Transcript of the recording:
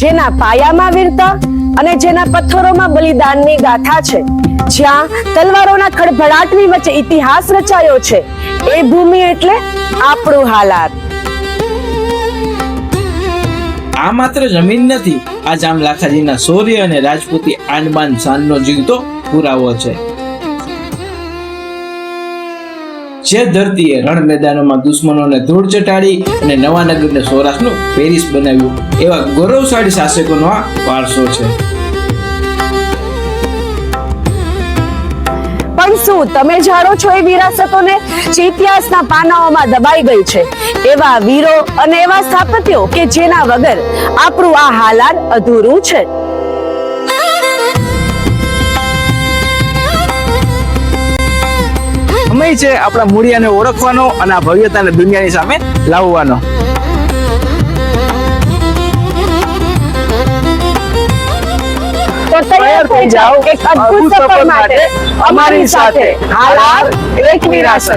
જેના પાયામાં વીરતા અને જેના પથ્થરોમાં બલિદાનની ગાથા છે, જ્યાં તલવારોના ખડભડાટની વચ્ચે ઇતિહાસ રચાયો છે, એ ભૂમિ એટલે આપણું હાલાર. આ માત્ર જમીન નથી, આ જામલાખાજીના શૌર્ય અને રાજપૂતી આનબાન શાનનો જીવતો પુરાવો છે. જે ધરતીએ રણ મેદાનોમાં દુશ્મનોને ધૂળ ચટાડી અને નવાનગરને સૌરાષ્ટ્રનું પેરિસ બનાવ્યું, એવા ગૌરવશાળી શાસકોનો આ વારસો છે. પણ શું તમે જાણો છો એ વિરાસતોને જે ઇતિહાસના પાનાઓમાં દબાઈ ગઈ છે? એવા વીરો અને એવા સ્થાપત્યો કે જેના વગર આપણું આ હાલાર અધૂરું છે. સમય છે આપણા મૂળિયાને ઓળખવાનો અને આ ભવ્યતાને દુનિયાની સામે લાવવાનો. તો તૈયાર થઈ જાઓ એક અદ્ભુત સફર માટે અમારી સાથે. હાલાર એક વિરાસત.